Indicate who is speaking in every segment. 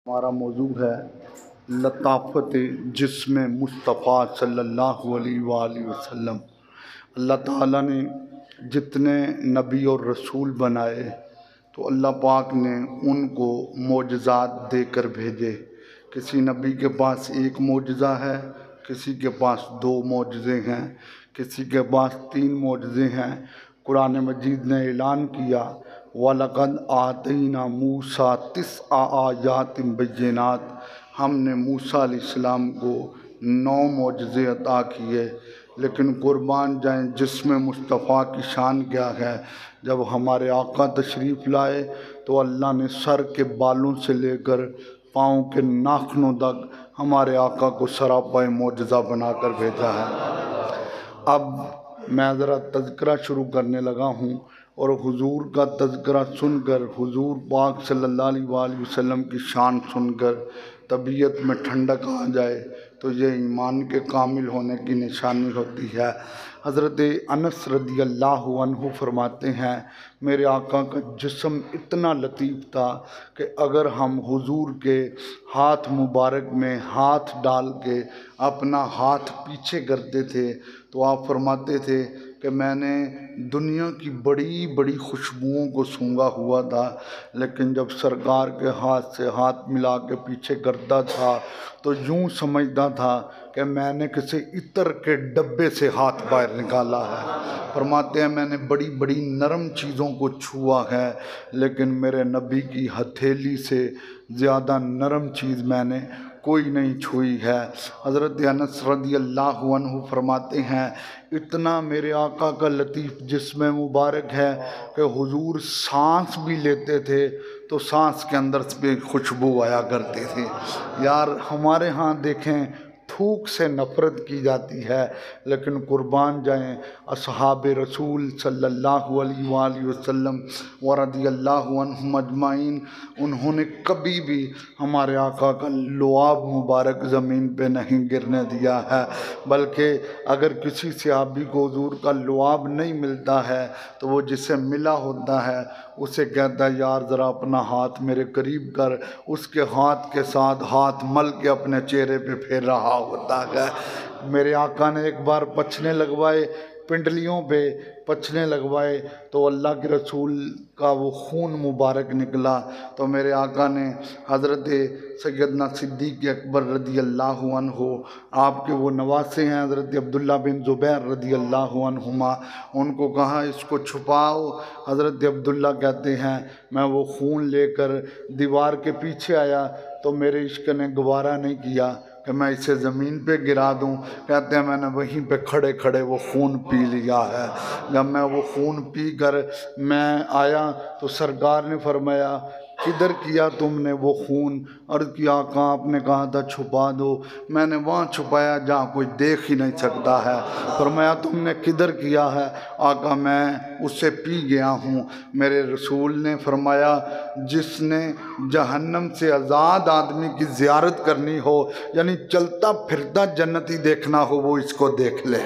Speaker 1: हमारा मौजू है लताफ़त जिस्म मुस्तफ़ा सल्लल्लाहु अलैहि वसल्लम। अल्लाह ताला ने जितने नबी और रसूल बनाए तो अल्लाह पाक ने उनको मोजज़ात देकर भेजे। किसी नबी के पास एक मोजज़ा है, किसी के पास दो मोजज़े हैं, किसी के पास तीन मोजज़े हैं। कुरान मजीद ने ऐलान किया वलक़द आतैना मूसा तिस्आ आयातिन बय्यिनात, हमने मूसा अलैहिस्सलाम को 9 मोजज़े अता किए। लेकिन कुर्बान जाएं जिस्म मुस्तफ़ा की शान क्या है। जब हमारे आका तशरीफ़ लाए तो अल्लाह ने सर के बालों से लेकर पाँव के नाखूनों तक हमारे आका को सरापा मोजज़ा बनाकर भेजा है। अब मैं ज़रा तज़किरा शुरू करने लगा हूँ और हुजूर का तज़किरा सुनकर, हुजूर पाक सल्लल्लाहु अलैहि वसल्लम की शान सुनकर तबीयत में ठंडक आ जाए तो ये ईमान के कामिल होने की निशानी होती है। हज़रत अनस रदी अल्लाहु अन्हु फरमाते हैं मेरे आका का जिस्म इतना लतीफ़ था कि अगर हम हुजूर के हाथ मुबारक में हाथ डाल के अपना हाथ पीछे करते थे तो आप फरमाते थे कि मैंने दुनिया की बड़ी बड़ी खुशबुओं को सूंघा हुआ था, लेकिन जब सरकार के हाथ से हाथ मिला के पीछे करता था तो यूँ समझता था कि मैंने किसी इत्र के डब्बे से हाथ बाहर निकाला है। फरमाते हैं मैंने बड़ी बड़ी नरम चीज़ों को छुआ है, लेकिन मेरे नबी की हथेली से ज़्यादा नरम चीज़ मैंने कोई नहीं छुई है। हज़रत अनस रज़ी अल्लाहु अन्हु फरमाते हैं इतना मेरे आका का लतीफ़ जिस्म मुबारक है कि हुजूर सांस भी लेते थे तो सांस के अंदर से खुशबू आया करती थी। यार हमारे यहाँ देखें थूक से नफ़रत की जाती है, लेकिन कुर्बान जाएं असहाब रसूल सल्लल्लाहु अलैहि वसल्लम व रज़ियल्लाहु अन्हुम अजमाइन, उन्होंने कभी भी हमारे आका का लुआब मुबारक ज़मीन पे नहीं गिरने दिया है। बल्कि अगर किसी सहाबी को हुजूर का लुआब नहीं मिलता है तो वो जिसे मिला होता है उसे कहता है यार ज़रा अपना हाथ मेरे करीब कर, उसके हाथ के साथ हाथ मल के अपने चेहरे पे फेर रहा होता है। मेरे आका ने एक बार पछने लगवाए, पिंडलियों पे पछने लगवाए तो अल्लाह के रसूल का वो खून मुबारक निकला तो मेरे आका ने हज़रत सैयदना सिद्दीक़ अकबर रज़ी अल्लाहु अन्हु, आपके वो नवासे हैं हज़रत अब्दुल्ला बिन ज़ुबैर रज़ी अल्लाहु अन्हुमा, उनको कहा इसको छुपाओ। हज़रत अब्दुल्ला कहते हैं मैं वो खून लेकर दीवार के पीछे आया तो मेरे इश्क ने गवारा नहीं किया कि मैं इसे ज़मीन पे गिरा दूं। कहते हैं मैंने वहीं पे खड़े खड़े वो खून पी लिया है। जब मैं वो खून पी कर मैं आया तो सरकार ने फरमाया किधर किया तुमने वो खून? अर्ज़ किया आका आपने कहा था छुपा दो, मैंने वहाँ छुपाया जहाँ कोई देख ही नहीं सकता है। फरमाया तुमने किधर किया है? आका मैं उससे पी गया हूँ। मेरे रसूल ने फरमाया जिसने जहन्नम से आज़ाद आदमी की ज़ियारत करनी हो, यानी चलता फिरता जन्नती देखना हो, वो इसको देख ले।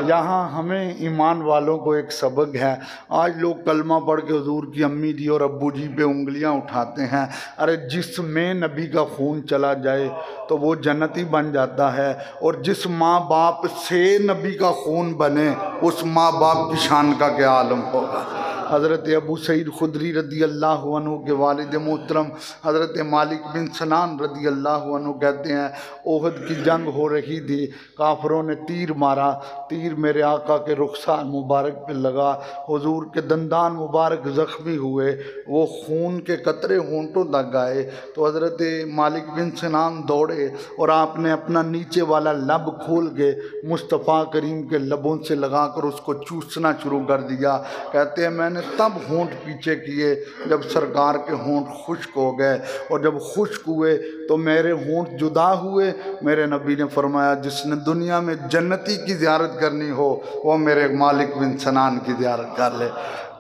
Speaker 1: यहाँ हमें ईमान वालों को एक सबक है। आज लोग कलमा पढ़ के हुजूर की अम्मी जी और अब्बू जी पे उंगलियां उठाते हैं। अरे जिसमें नबी का खून चला जाए तो वो जन्नती बन जाता है, और जिस माँ बाप से नबी का खून बने उस माँ बाप की शान का क्या आलम होगा। हज़रत अबू सईद खुदरी रज़ी अल्लाहु अन्हु के वालिद मोहतरम हज़रत मालिक बिन सनान रज़ी अल्लाहु अन्हु कहते हैं ओहद की जंग हो रही थी, काफरों ने तीर मारा, तीर मेरे आका के रुखसार मुबारक पे लगा, हुजूर के दंदान मुबारक ज़ख्मी हुए, वो खून के कतरे होंठों तक आए तो हज़रत मालिक बिन सनान दौड़े और आपने अपना नीचे वाला लब खोल के मुस्तफ़ा करीम के लबों से लगाकर उसको चूसना शुरू कर दिया। कहते हैं मैंने तब होंठ पीछे किए जब सरकार के होंठ खुश्क हो गए, और जब खुश्क हुए तो मेरे होंठ जुदा हुए। मेरे नबी ने फरमाया जिसने दुनिया में जन्नती की ज़ियारत करनी हो वो मेरे मालिक बिन सनान की ज़ियारत कर ले।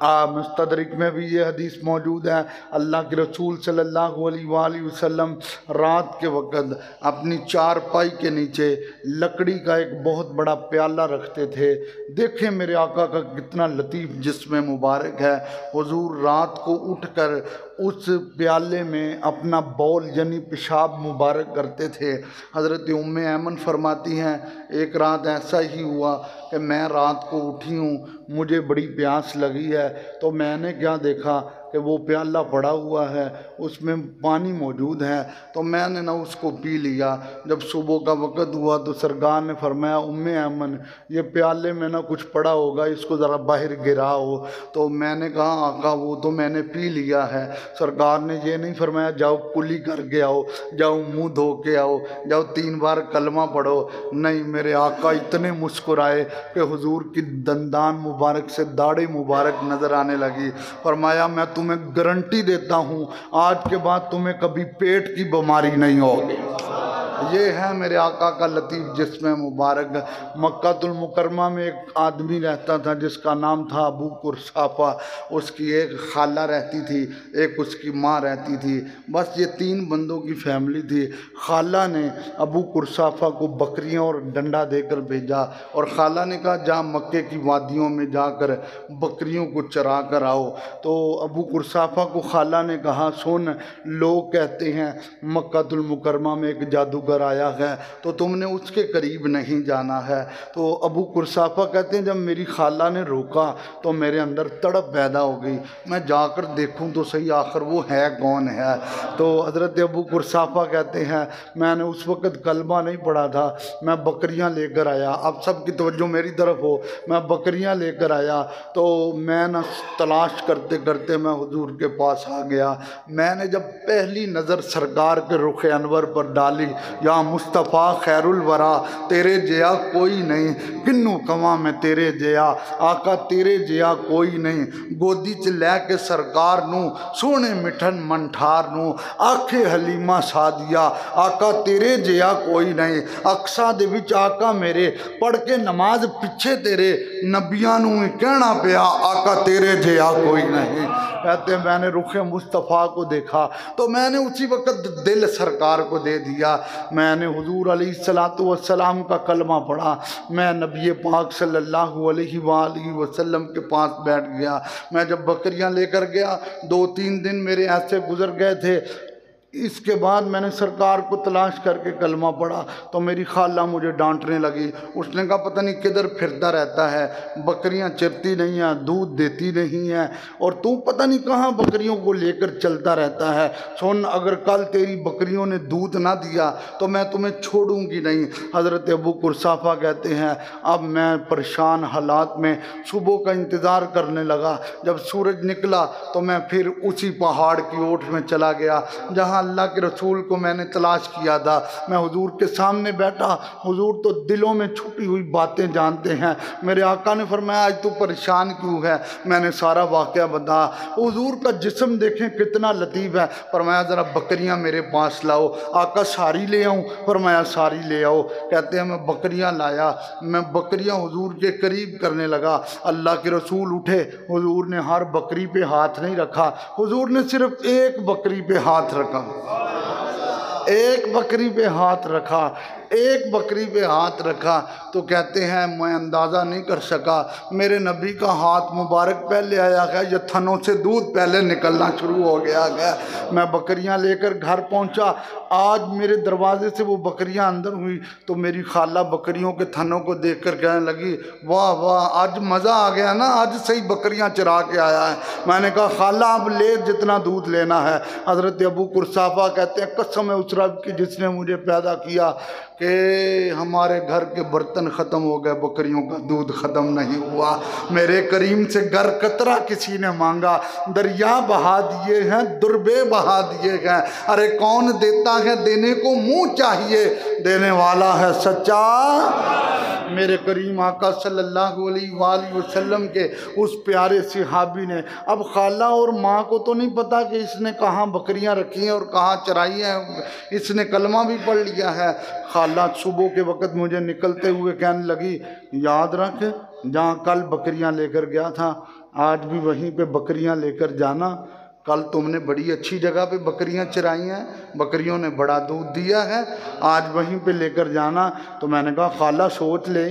Speaker 1: मुस्तदरिक में भी ये हदीस मौजूद है। अल्लाह के रसूल सल्लल्लाहु अलैहि वसल्लम रात के वक़्त अपनी चारपाई के नीचे लकड़ी का एक बहुत बड़ा प्याला रखते थे। देखें मेरे आका का कितना लतीफ़ जिस्म मुबारक है। हुजूर रात को उठकर उस प्याले में अपना बौल यानी पेशाब मुबारक करते थे। हज़रत उम्मे ऐमन फरमाती हैं एक रात ऐसा ही हुआ कि मैं रात को उठी हूँ, मुझे बड़ी प्यास लगी है, तो मैंने क्या देखा कि वो प्याला पड़ा हुआ है, उसमें पानी मौजूद है, तो मैंने ना उसको पी लिया। जब सुबह का वक़्त हुआ तो सरकार ने फरमाया उम्मे ऐमन ये प्याले में ना कुछ पड़ा होगा, इसको ज़रा बाहर गिराओ। तो मैंने कहा आका वो तो मैंने पी लिया है। सरकार ने ये नहीं फरमाया जाओ कुली करके आओ, जाओ मुँह धो के आओ, जाओ 3 बार कलमा पढ़ो। नहीं, मेरे आका इतने मुस्कुराए कि हुजूर की दंदान मुबारक से दाढ़ी मुबारक नज़र आने लगी। फरमाया मैं तुम्हें गारंटी देता हूँ आज के बाद तुम्हें कभी पेट की बीमारी नहीं होगी। ये है मेरे आका का लतीफ़ जिस्म मुबारक। मक्कातुल मुकरमा में एक आदमी रहता था जिसका नाम था अबू कुरसाफा। उसकी एक खाला रहती थी, एक उसकी माँ रहती थी, बस ये 3 बंदों की फैमिली थी। खाला ने अबू कुरसाफा को बकरियां और डंडा देकर भेजा और खाला ने कहा जा मक्के की वादियों में जाकर बकरियों को चरा कर आओ। तो अबू कुरसाफा को खाला ने कहा सुन, लोग कहते हैं मक्कातुल मुकरमा में एक जादूगर आया है, तो तुमने उसके करीब नहीं जाना है। तो अबू कुरसाफा कहते हैं जब मेरी खाला ने रोका तो मेरे अंदर तड़प पैदा हो गई, मैं जाकर देखूं तो सही आखिर वो है कौन है। तो हज़रत अबू कुरसाफा कहते हैं मैंने उस वक़्त कलमा नहीं पढ़ा था, मैं बकरियां लेकर आया। अब सब की तवज्जो मेरी तरफ हो, मैं बकरियां लेकर आया। तो मैं ना तलाश करते करते मैं हुजूर के पास आ गया। मैंने जब पहली नज़र सरकार के रुख अनवर पर डाली, या मुस्तफ़ा खैरुल वरा तेरे जया कोई नहीं, किन्नू कमा में तेरे जया आका तेरे जया कोई नहीं। गोदी च लैके सरकार नू सोने मिठन मंठार नू आखे हलीमा सादिया आका तेरे जया कोई नहीं। अक्सा दे विच आका मेरे पढ़ के नमाज पिछे तेरे नबियां नू कहना पिया आका तेरे जया कोई नहीं। कहते मैंने रुख मुस्तफ़ा को देखा तो मैंने उसी वक़्त दिल सरकार को दे दिया। मैंने हुजूर अलैहिस्सलातु वस्सलाम का कलमा पढ़ा, मैं नबी पाक सल्लल्लाहु अलैहि वसल्लम के पास बैठ गया। मैं जब बकरियां लेकर गया 2-3 दिन मेरे ऐसे गुजर गए थे। इसके बाद मैंने सरकार को तलाश करके कलमा पढ़ा तो मेरी खाला मुझे डांटने लगी। उसने कहा पता नहीं किधर फिरता रहता है, बकरियां चरती नहीं हैं, दूध देती नहीं हैं, और तू पता नहीं कहाँ बकरियों को लेकर चलता रहता है। सुन, अगर कल तेरी बकरियों ने दूध ना दिया तो मैं तुम्हें छोड़ूंगी नहीं। हज़रत अबू कुरसाफा कहते हैं अब मैं परेशान हालात में सुबह का इंतज़ार करने लगा। जब सूरज निकला तो मैं फिर उसी पहाड़ की ओट में चला गया जहाँ अल्लाह के रसूल को मैंने तलाश किया था। मैं हुजूर के सामने बैठा, हुजूर तो दिलों में छुपी हुई बातें जानते हैं। मेरे आका ने फरमाया आज तू परेशान क्यों है? मैंने सारा वाक़या बताया। हुजूर का जिस्म देखें कितना लतीफ़ है। फरमाया ज़रा बकरियां मेरे पास लाओ। आका सारी ले आऊँ? फरमाया सारी ले आओ। कहते हैं मैं बकरियां लाया, मैं बकरियां हुजूर के करीब करने लगा। अल्लाह के रसूल उठे, हुजूर ने हर बकरी पे हाथ नहीं रखा, हुजूर ने सिर्फ एक बकरी पे हाथ रखा, एक बकरी पे हाथ रखा, एक बकरी पे हाथ रखा। तो कहते हैं मैं अंदाज़ा नहीं कर सका, मेरे नबी का हाथ मुबारक पहले आया है या थनों से दूध पहले निकलना शुरू हो गया है। मैं बकरियां लेकर घर पहुंचा। आज मेरे दरवाजे से वो बकरियां अंदर हुई तो मेरी खाला बकरियों के थनों को देखकर कहने लगी वाह वाह आज मज़ा आ गया ना, आज सही बकरियां चरा के आया है। मैंने कहा खाला अब ले जितना दूध लेना है। हज़रत अबू कुरसाफा कहते हैं कसम है उस रब की जिसने मुझे पैदा किया कि हमारे घर के बर्तन ख़त्म हो गए, बकरियों का दूध ख़त्म नहीं हुआ। मेरे करीम से घर कतरा किसी ने मांगा, दरिया बहा दिए हैं, दुर्बे बहा दिए हैं। अरे कौन देता है, देने को मुंह चाहिए, देने वाला है सच्चा। मेरे करीम आका सल्लल्लाहु अलैहि वसल्लम के उस प्यारे सहाबी ने, अब खाला और माँ को तो नहीं पता कि इसने कहाँ बकरियां रखी हैं और कहाँ चराई हैं, इसने कलमा भी पढ़ लिया है। खाला सुबह के वक़्त मुझे निकलते हुए कहने लगी याद रख जहाँ कल बकरियां लेकर गया था आज भी वहीं पे बकरियां लेकर जाना। कल तुमने बड़ी अच्छी जगह पे बकरियां चराई हैं, बकरियों ने बड़ा दूध दिया है, आज वहीं पे लेकर जाना। तो मैंने कहा खाला सोच ले,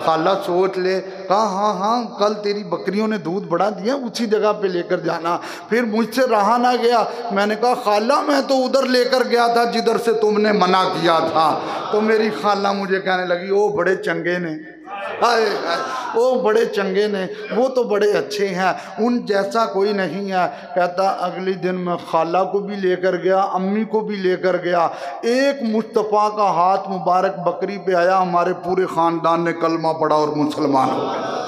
Speaker 1: खाला सोच ले, कहा हाँ हाँ कल तेरी बकरियों ने दूध बढ़ा दिया, उसी जगह पे लेकर जाना। फिर मुझसे रहा ना गया, मैंने कहा खाला मैं तो उधर लेकर गया था जिधर से तुमने मना किया था। तो मेरी खाला मुझे कहने लगी ओ बड़े चंगे ने, हाय वो बड़े चंगे ने, वो तो बड़े अच्छे हैं, उन जैसा कोई नहीं है। कहता अगले दिन मैं खाला को भी लेकर गया, अम्मी को भी लेकर गया, एक मुस्तफ़ा का हाथ मुबारक बकरी पे आया, हमारे पूरे ख़ानदान ने कलमा पढ़ा और मुसलमान हो गए।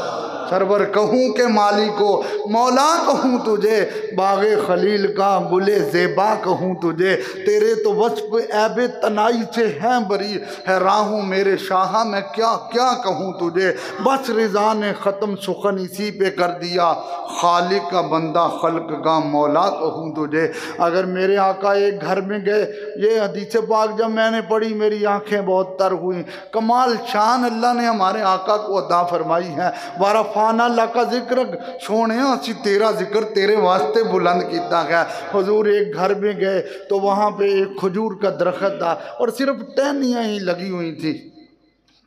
Speaker 1: सरवर कहूँ के माली को मौला कहूँ तुझे, बागे खलील का गुले ज़ेबा कहूँ तुझे, तेरे तो वस्फ़ ऐबे तनाई से हैं बरी, है राहूँ मेरे शाह मैं क्या क्या कहूँ तुझे। बस रिज़ा ने ख़त्म सुखन इसी पे कर दिया, खालिक का बंदा खल्क का मौला कहूँ तुझे। अगर मेरे आका एक घर में गए, ये हदीस पाक जब मैंने पढ़ी मेरी आँखें बहुत तर हुई। कमाल शान अल्लाह ने हमारे आका को अदा फरमाई है। वारफाना लका जिक्र, सोने असी तेरा जिक्र तेरे वास्ते बुलंद किया है। हुजूर एक घर में गए तो वहाँ पे एक खजूर का दरख्त था और सिर्फ टहनियाँ ही लगी हुई थी,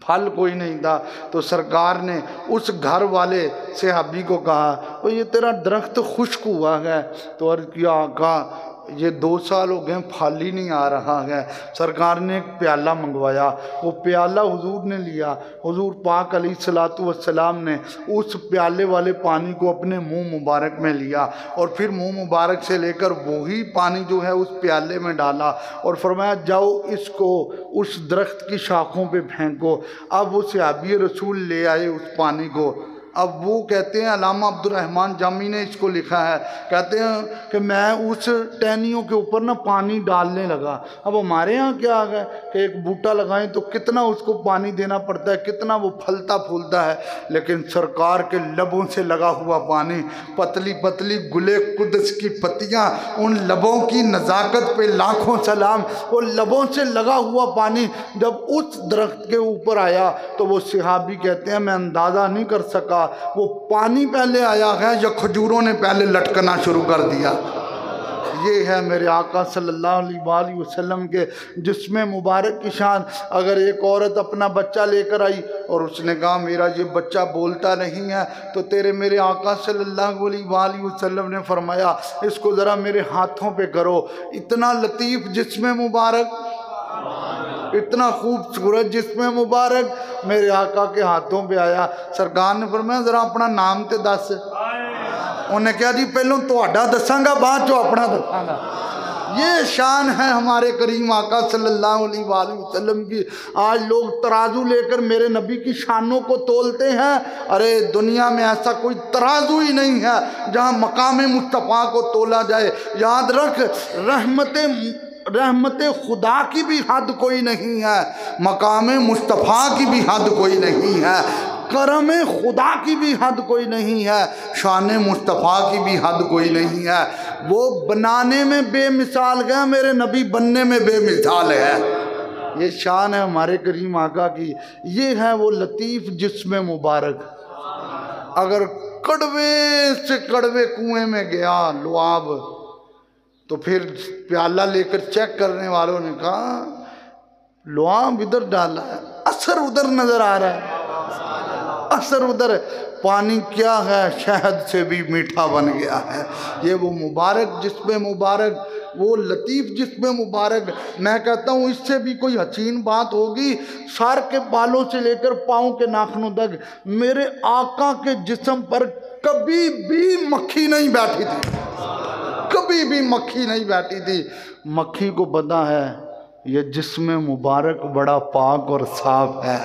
Speaker 1: फल कोई नहीं था। तो सरकार ने उस घर वाले सहाबी को कहा तो ये तेरा दरख्त खुश्क हुआ है। तो अर्ज़ किया आका ये 2 साल हो गए फल ही नहीं आ रहा है। सरकार ने एक प्याला मंगवाया, वो प्याला हुजूर ने लिया, हुजूर पाक अलैहिस्सलातु वस्सलाम ने उस प्याले वाले पानी को अपने मुंह मुबारक में लिया और फिर मुंह मुबारक से लेकर वही पानी जो है उस प्याले में डाला और फरमाया जाओ इसको उस दरख्त की शाखों पे फेंको। अब वो सहाबी रसूल ले आए उस पानी को। अब वो कहते हैं, अल्लामा अब्दुर्रहमान जामी ने इसको लिखा है, कहते हैं कि मैं उस टहनियों के ऊपर ना पानी डालने लगा। अब हमारे यहाँ क्या आ गया कि एक बूटा लगाएं तो कितना उसको पानी देना पड़ता है, कितना वो फलता फूलता है, लेकिन सरकार के लबों से लगा हुआ पानी, पतली पतली गुले कुदस की पत्तियाँ, उन लबों की नज़ाकत पे लाखों सलाम। वो लबों से लगा हुआ पानी जब उस दरख्त के ऊपर आया तो वो सहाबी कहते हैं मैं अंदाज़ा नहीं कर सका वो पानी पहले आया है या खजूरों ने पहले लटकना शुरू कर दिया। ये है मेरे आका सल्लल्लाहु अलैहि वसल्लम के जिस्म मुबारक की शान। अगर एक औरत अपना बच्चा लेकर आई और उसने कहा मेरा ये बच्चा बोलता नहीं है, तो तेरे मेरे आका सल्लल्लाहु अलैहि वसल्लम ने फरमाया इसको ज़रा मेरे हाथों पे करो। इतना लतीफ़ जिस्म मुबारक, इतना खूबसूरत जिस्म मुबारक मेरे आका के हाथों पे आया। सरकार ने फरमाया ज़रा अपना नाम तो दस। उन्हें कहा जी पहलों तुहाडा दसांगा बाद चो अपना दसांगा। ये शान है हमारे करीम आका सल्लल्लाहु अलैहि वसल्लम की। आज लोग तराजू लेकर मेरे नबी की शानों को तोलते हैं। अरे दुनिया में ऐसा कोई तराजू ही नहीं है जहाँ मकाम मुस्तफ़ा को तोला जाए। याद रख रहमत खुदा की भी हद कोई नहीं है, मकाम मुस्तफ़ा की भी हद कोई नहीं है, करम खुदा की भी हद कोई नहीं है, शान मुस्तफ़ा की भी हद कोई नहीं है। वो बनाने में बेमिसाल है, मेरे नबी बनने में बेमिसाल है। ये शान है हमारे करीम आका की। ये है वो लतीफ़ जिस्म मुबारक। अगर कड़वे से कड़वे कुएं में गया लुआब तो फिर प्याला लेकर चेक करने वालों ने कहा लुआब इधर डाला है, असर उधर नजर आ रहा है, असर उधर। पानी क्या है, शहद से भी मीठा बन गया है। ये वो मुबारक जिस्म मुबारक, वो लतीफ़ जिस्म मुबारक। मैं कहता हूँ इससे भी कोई हसीन बात होगी। सर के बालों से लेकर पाँव के नाखूनों तक मेरे आका के जिस्म पर कभी भी मक्खी नहीं बैठी थी, कभी भी मक्खी नहीं बैठी थी। मक्खी को पता है ये जिस्म मुबारक बड़ा पाक और साफ है,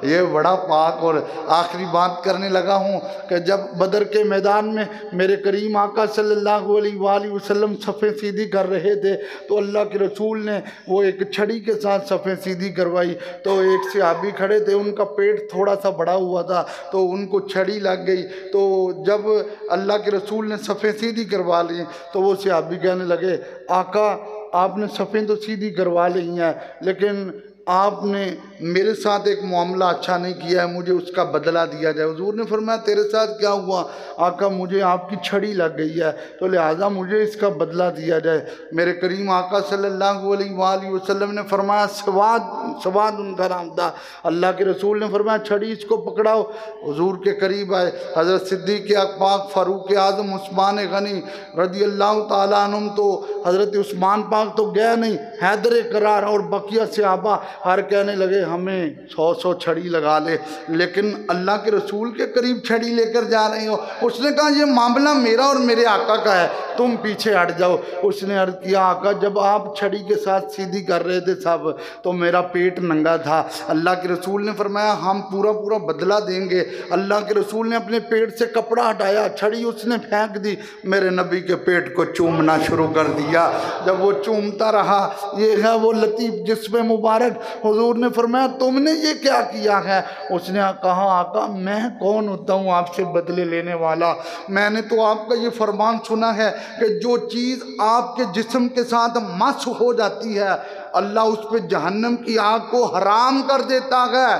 Speaker 1: ये बड़ा पाक। और आखिरी बात करने लगा हूँ कि जब बदर के मैदान में मेरे करीम आका सल्लल्लाहु अलैहि वसल्लम सफ़े सीधी कर रहे थे तो अल्लाह के रसूल ने वो एक छड़ी के साथ सफ़े सीधी करवाई। तो एक सहाबी खड़े थे, उनका पेट थोड़ा सा बड़ा हुआ था तो उनको छड़ी लग गई। तो जब अल्लाह के रसूल ने सफ़े सीधी करवा ली तो वो सहाबी कहने लगे आका आपने सफ़ें तो सीधी करवा ली हैं लेकिन आपने मेरे साथ एक मामला अच्छा नहीं किया है, मुझे उसका बदला दिया जाए। हुजूर ने फरमाया तेरे साथ क्या हुआ? आका मुझे आपकी छड़ी लग गई है, तो लिहाजा मुझे इसका बदला दिया जाए। मेरे करीम आका सल्लल्लाहु अलैहि वसल्लम ने फरमाया सवाद उनका नाम था। अल्लाह के रसूल ने फरमाया छड़ी इसको पकड़ाओ। हुजूर के करीब आए हज़रत सिद्दीक़ अकबर, फ़ारूक आज़म, उस्मान गनी रज़ी अल्लाह ताला अन्हुम। तो हज़रत उस्मान पाक तो गया नहीं, हैदर करार और बकिया सहाबा हर कहने लगे हमें 100 छड़ी लगा ले, लेकिन अल्लाह के रसूल के करीब छड़ी लेकर जा रहे हो। उसने कहा ये मामला मेरा और मेरे आका का है, तुम पीछे हट जाओ। उसने अर्ज़ किया आका जब आप छड़ी के साथ सीधी कर रहे थे सब तो मेरा पेट नंगा था। अल्लाह के रसूल ने फरमाया हम पूरा पूरा बदला देंगे। अल्लाह के रसूल ने अपने पेट से कपड़ा हटाया, छड़ी उसने फेंक दी, मेरे नबी के पेट को चूमना शुरू कर दिया। जब वो चूमता रहा, ये है वो लतीफ़ जिस्म मुबारक। हुजूर ने फरमाया तुमने ये क्या किया है? उसने कहा आका मैं कौन होता हूँ आपसे बदले लेने वाला? मैंने तो आपका ये फरमान सुना है कि जो चीज़ आपके जिस्म के साथ मस हो जाती है अल्लाह उस पर जहन्नम की आग को हराम कर देता है।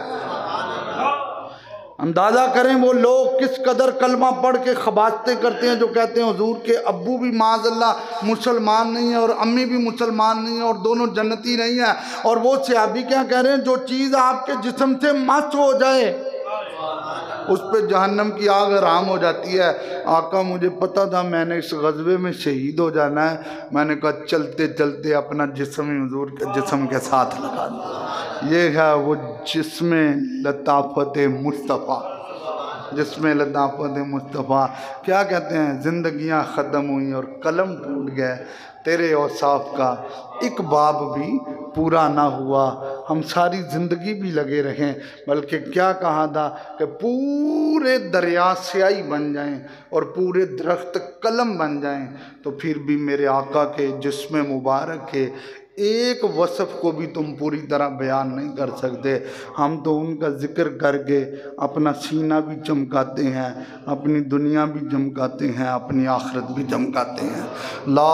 Speaker 1: अंदाज़ा करें वो लोग किस कदर कलमा पढ़ के खबासते करते हैं जो कहते हैं हुजूर के अब्बू भी माज़अल्लाह मुसलमान नहीं है और अम्मी भी मुसलमान नहीं है और दोनों जन्नती नहीं है। और वो सहाबी क्या कह रहे हैं जो चीज़ आपके जिस्म से मस हो जाए उस पर जहन्नम की आग हराम हो जाती है। आका मुझे पता था मैंने इस गज़वे में शहीद हो जाना है, मैंने कहा चलते चलते अपना जिस्म ही हुजूर के जिस्म के साथ लगा दिया। ये है वो जिस्म लताफ़त मुस्तफ़ा, जिसमें लताफ़त मुस्तफ़ा। क्या कहते हैं ज़िंदगियाँ ख़त्म हुई और कलम टूट गए, तेरे औसाफ का एक बाब भी पूरा ना हुआ। हम सारी ज़िंदगी भी लगे रहें, बल्कि क्या कहा था कि पूरे दरिया स्याही बन जाएं और पूरे दरख्त कलम बन जाएं तो फिर भी मेरे आका के जिस्म मुबारक के एक वसफ़ को भी तुम पूरी तरह बयान नहीं कर सकते। हम तो उनका ज़िक्र करके अपना सीना भी चमकाते हैं, अपनी दुनिया भी चमकाते हैं, अपनी आखिरत भी चमकाते हैं। ला